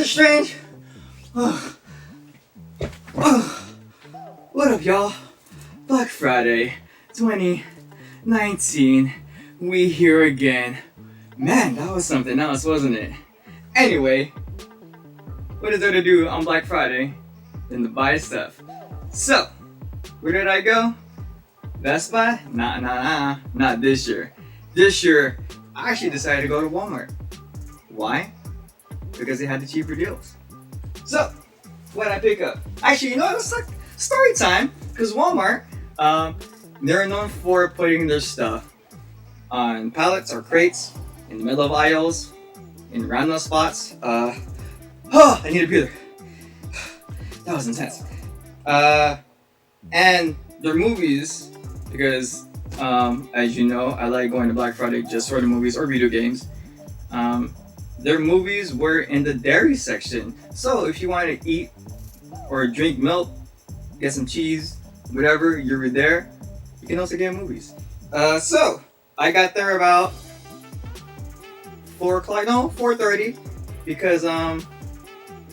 Doctor Strange! What up, y'all? Black Friday 2019. We here again. Man, that was something else, wasn't it? Anyway, what is there to do on Black Friday than to buy stuff? So, where did I go? Best Buy? Not this year. This year, I actually decided to go to Walmart. Why? Because they had the cheaper deals. So, what did I pick up? Actually, you know what? It's like story time. Because Walmart, they're known for putting their stuff on pallets or crates, in the middle of aisles, in random spots. I need a breather. That was intense. And their movies, because as you know, I like going to Black Friday just for the movies or video games. Their movies were in the dairy section. So if you want to eat or drink milk, get some cheese, whatever, you're there, you can also get movies. So I got there about 4:30, because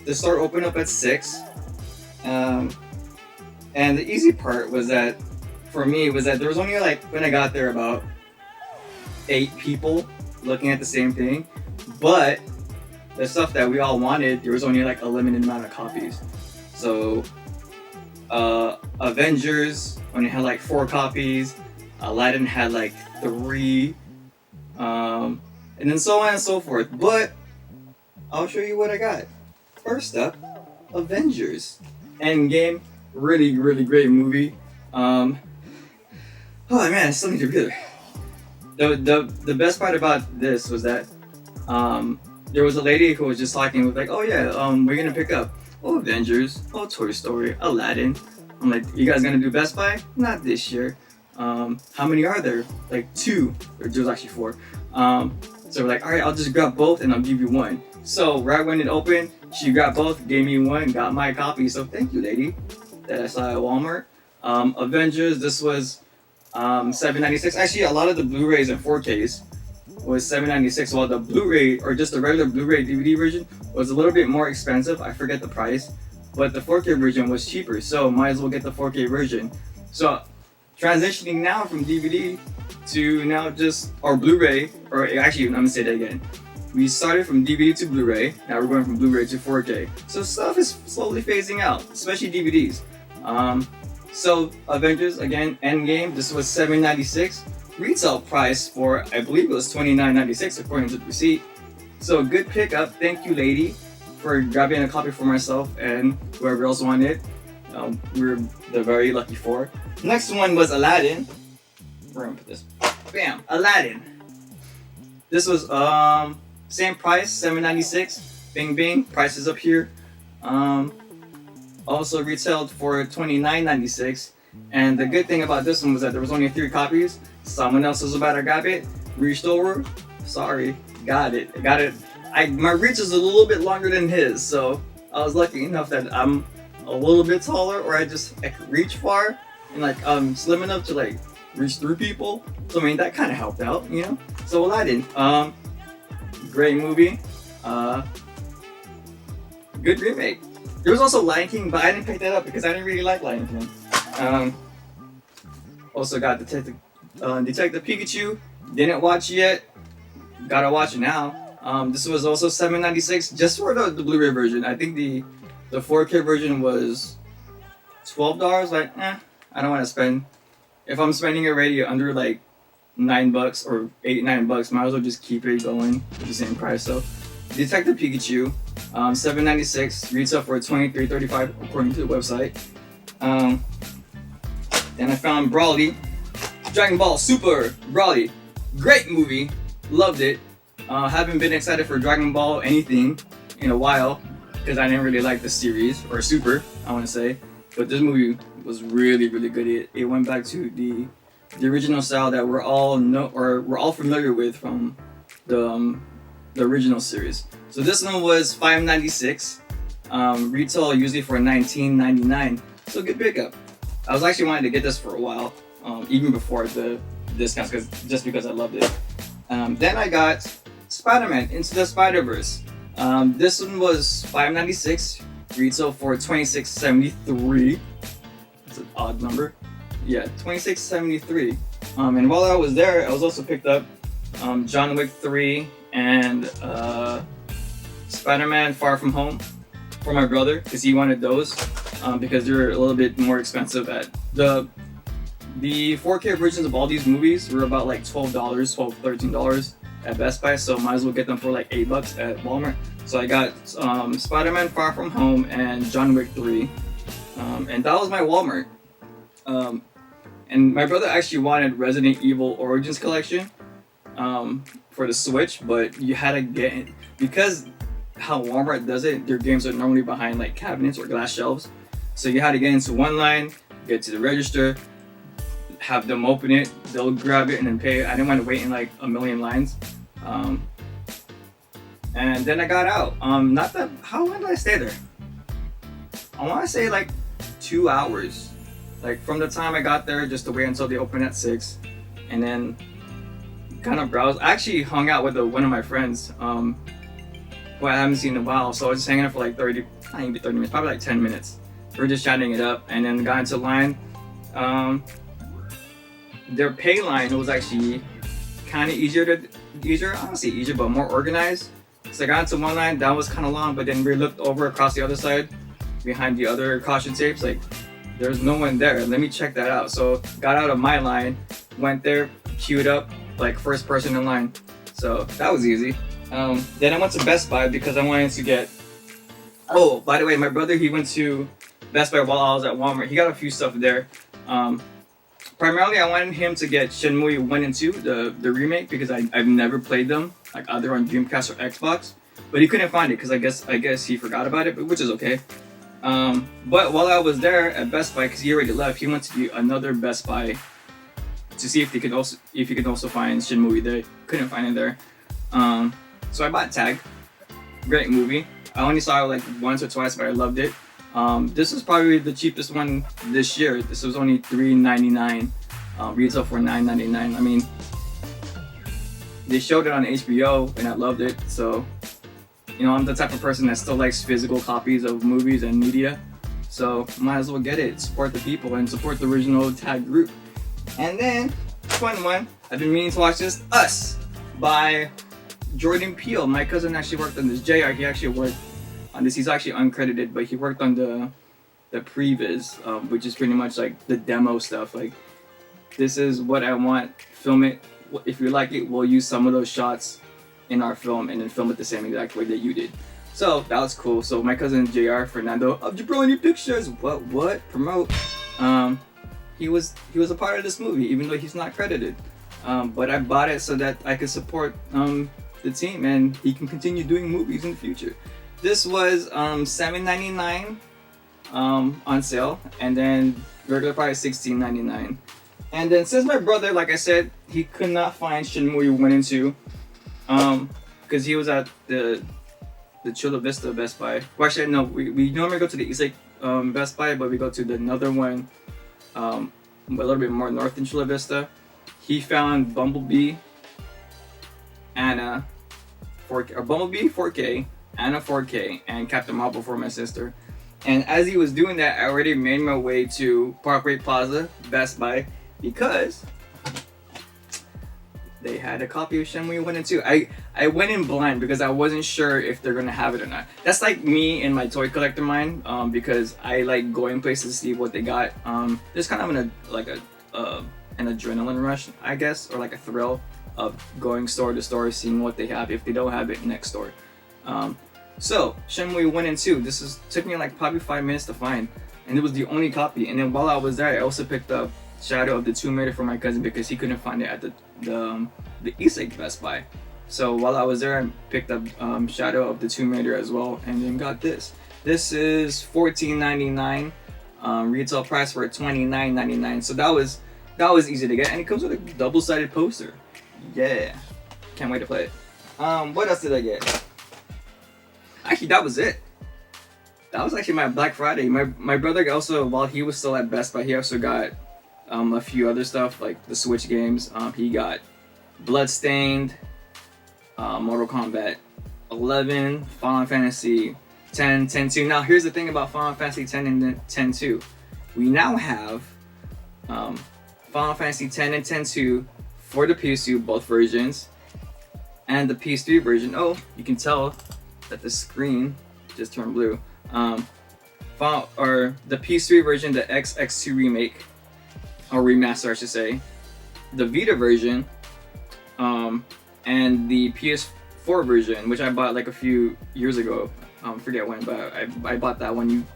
the store opened up at 6. And the easy part was that, for me, was that there was only when I got there, about 8 people looking at the same thing. But the stuff that we all wanted, there was only a limited amount of copies. So Avengers only had 4 copies. Aladdin had 3. And then so on and so forth. But I'll show you what I got. First up, Avengers. Endgame. Really, really great movie. Oh man, I still need to breathe. The best part about this was that there was a lady who was just talking with oh yeah, we're gonna pick up Avengers, Toy Story, Aladdin. I'm like, you guys gonna do Best Buy? Not this year. How many are there? 2. Or there's actually 4. So we're alright, I'll just grab both and I'll give you one. So right when it opened, she grabbed both, gave me one, got my copy. So thank you, lady, that I saw at Walmart. Avengers, this was $7.96. Actually, a lot of the Blu-rays and 4Ks was $7.96, while the Blu-ray, or just the regular Blu-ray DVD version, was a little bit more expensive. I forget the price, but the 4K version was cheaper, so might as well get the 4K version. So transitioning now from DVD to now or Blu-ray, or actually, I'm gonna say that again. We started from DVD to Blu-ray, now we're going from Blu-ray to 4K. So stuff is slowly phasing out, especially DVDs. So Avengers, again, Endgame, this was $7.96. Retail price for, I believe it was $29.96 according to the receipt. So good pickup. Thank you, lady, for grabbing a copy for myself and whoever else wanted. We're the very lucky 4. Next one was Aladdin. We're gonna put this. Bam, Aladdin. This was same price, $7.96. Bing bing, prices up here. Also retailed for $29.96. And the good thing about this one was that there was only 3 copies. Someone else was about to grab it, reached over, sorry, got it. My reach is a little bit longer than his, so I was lucky enough that I'm a little bit taller, or I could reach far, and I'm slim enough to reach through people. So I mean, that kind of helped out, you know. So Aladdin, great movie, good remake. There was also Lion King, but I didn't pick that up because I didn't really like Lion King. Also got Detective Pikachu. Didn't watch yet. Gotta watch it now. This was also $7.96 just for the Blu-ray version. I think the 4K version was $12. I don't want to spend. If I'm spending already under $9 or $8-9, might as well just keep it going with the same price. So Detective Pikachu, $7.96, retail for $23.35 according to the website. Then I found Brawly, Dragon Ball Super Brawly, great movie, loved it. Haven't been excited for Dragon Ball anything in a while because I didn't really like the series, or Super, I want to say. But this movie was really, really good. It went back to the original style that we're all familiar with from the original series. So this one was $5.96. Retail usually for $19.99. So good pickup. I was actually wanting to get this for a while, even before the discounts, because I loved it. Then I got Spider-Man Into the Spiderverse. This one was $5.96, retail for $26.73. That's an odd number. Yeah, $26.73. And while I was there, I was also picked up John Wick 3 and Spider-Man Far From Home for my brother because he wanted those because they're a little bit more expensive. At the 4K versions of all these movies were about like $13 at Best Buy, so might as well get them for like $8 at Walmart. So I got Spider-Man Far From Home and John Wick 3, and that was my Walmart. And my brother actually wanted Resident Evil Origins Collection for the Switch, but you had to get it because how Walmart does it. Their games are normally behind like cabinets or glass shelves, so you had to get into one line, get to the register, have them open it, they'll grab it and then pay. I didn't want to wait in like a million lines. And then I got out. Not that. How long did I stay there? I want to say like 2 hours. Like from the time I got there just to wait until they open at 6, and then kind of browse. I actually hung out with one of my friends who I haven't seen in a while, so I was just hanging out for like 30, not even 30 minutes, probably like 10 minutes. We were just chatting it up, and then got into line. Their pay line was actually kind of easier, I don't say easier, but more organized. So I got into one line, that was kind of long, but then we looked over across the other side, behind the other caution tapes, like there's no one there. Let me check that out. So got out of my line, went there, queued up, like first person in line. So that was easy. Then I went to Best Buy because I wanted to get. Oh, by the way, my brother, he went to Best Buy while I was at Walmart. He got a few stuff there. Primarily, I wanted him to get Shenmue 1 and 2, the remake, because I've never played them, like either on Dreamcast or Xbox. But he couldn't find it because I guess he forgot about it, which is okay. But while I was there at Best Buy, because he already left, he went to another Best Buy to see if he could also find Shenmue there. Couldn't find it there. So I bought Tag. Great movie. I only saw it like once or twice, but I loved it. This is probably the cheapest one this year. This was only $3.99. Retail for $9.99. I mean, they showed it on HBO and I loved it. So, you know, I'm the type of person that still likes physical copies of movies and media. So might as well get it, support the people and support the original Tag group. And then, fun one, I've been meaning to watch this, Us, by Jordan Peele. My cousin actually worked on this. JR, he actually worked on this. He's actually uncredited, but he worked on the previs, which is pretty much like the demo stuff. Like, this is what I want, film it. If you like it, we'll use some of those shots in our film and then film it the same exact way that you did. So that was cool. So my cousin JR, Fernando of Jabroni Pictures, what promote, he was a part of this movie even though he's not credited, but I bought it so that I could support the team and he can continue doing movies in the future. This was $7.99 on sale, and then regular price $16.99. And then since my brother, like I said, he could not find Shenmue 1 and 2, because he was at the Chula Vista Best Buy. Well, actually, no, we normally go to the East Lake Best Buy, but we go to the northern one, a little bit more north than Chula Vista. He found Bumblebee, Anna, 4K, or Bumblebee 4K, Anna 4K, and Captain Marvel for my sister. And as he was doing that, I already made my way to Parkway Plaza Best Buy because they had a copy of Shenmue 1 and 2. I went in blind because I wasn't sure if they're gonna have it or not. That's like me and my toy collector mind, because I like going places to see what they got. There's kind of an adrenaline rush, I guess, or like a thrill of going store to store, seeing what they have. If they don't have it, next store. So Shenmue 1 and 2. Took me like probably 5 minutes to find, and it was the only copy. And then while I was there, I also picked up Shadow of the Tomb Raider for my cousin because he couldn't find it at the East Lake Best Buy. So while I was there, I picked up Shadow of the Tomb Raider as well, and then got this. This is $14.99. Retail price for $29.99. So that was easy to get, and it comes with a double-sided poster. Yeah, can't wait to play it. What else did I get? Actually, that was it. That was actually my Black Friday. My brother also, while he was still at Best Buy, he also got a few other stuff like the Switch games. He got Bloodstained, Mortal Kombat, 11, Final Fantasy 10, 10-2. Now here's the thing about Final Fantasy 10 and 10-2. We now have Final Fantasy 10 and 10-2 for the PS2, both versions, and the PS3 version. Oh, you can tell that the screen just turned blue. Or the PS3 version, the XX2 remake, or remaster, I should say, the Vita version, and the PS4 version, which I bought like a few years ago. Forget when, but I bought that when you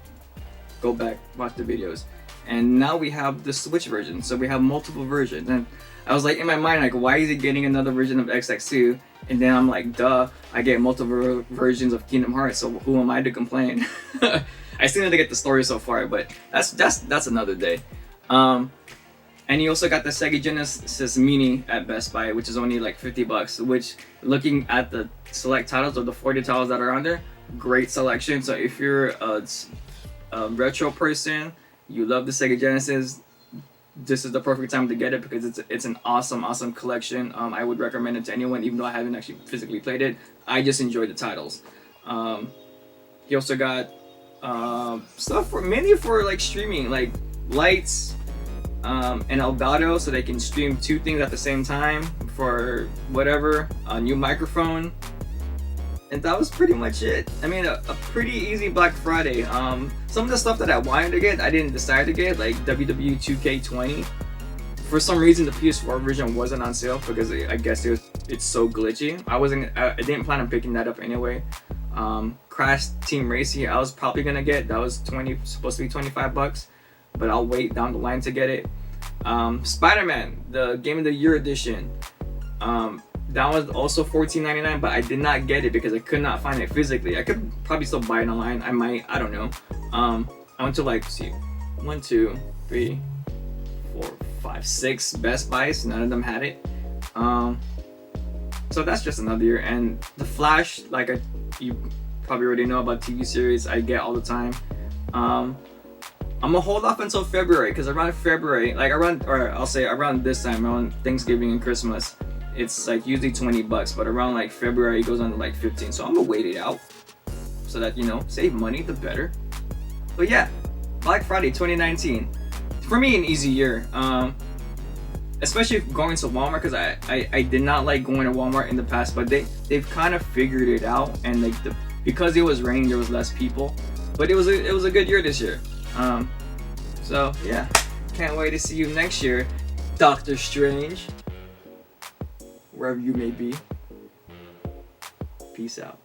go back, watch the videos. And now we have the Switch version, so we have multiple versions. And I was like, in my mind, like, why is he getting another version of XX2? And then I'm like, duh, I get multiple versions of Kingdom Hearts, so who am I to complain? I still need to get the story so far, but that's another day. And you also got the Sega Genesis Mini at Best Buy, which is only like $50, which, looking at the select titles of the 40 titles that are on there, great selection. So if you're a retro person, you love the Sega Genesis, this is the perfect time to get it because it's an awesome collection. I would recommend it to anyone, even though I haven't actually physically played it. I just enjoy the titles. He also got stuff mainly for like streaming, like lights and Elgato, so they can stream two things at the same time for whatever. A new microphone. And that was pretty much it. I mean, a pretty easy Black Friday. Some of the stuff that I wanted to get, I didn't decide to get, like WWE 2K20. For some reason, the PS4 version wasn't on sale because I guess it's so glitchy. I didn't plan on picking that up anyway. Crash Team Racing, I was probably gonna get. That was supposed to be $25, but I'll wait down the line to get it. Spider-Man, the Game of the Year edition. That was also $14.99, but I did not get it because I could not find it physically. I could probably still buy it online. I might. I don't know. I went to like 1, 2, 3, 4, 5, 6 Best Buys. None of them had it. So that's just another year. And The Flash, like you probably already know about TV series I get all the time. I'm gonna hold off until February because around February, around this time, around Thanksgiving and Christmas, it's like usually $20, but around like February it goes on to like 15. So I'm gonna wait it out so that, you know, save money the better. But yeah, Black Friday 2019 for me, an easy year. Especially going to Walmart, because I did not like going to Walmart in the past, but they've kind of figured it out, and like because it was raining, there was less people, but it was a good year this year. So yeah, can't wait to see you next year, Doctor Strange. Wherever you may be. Peace out.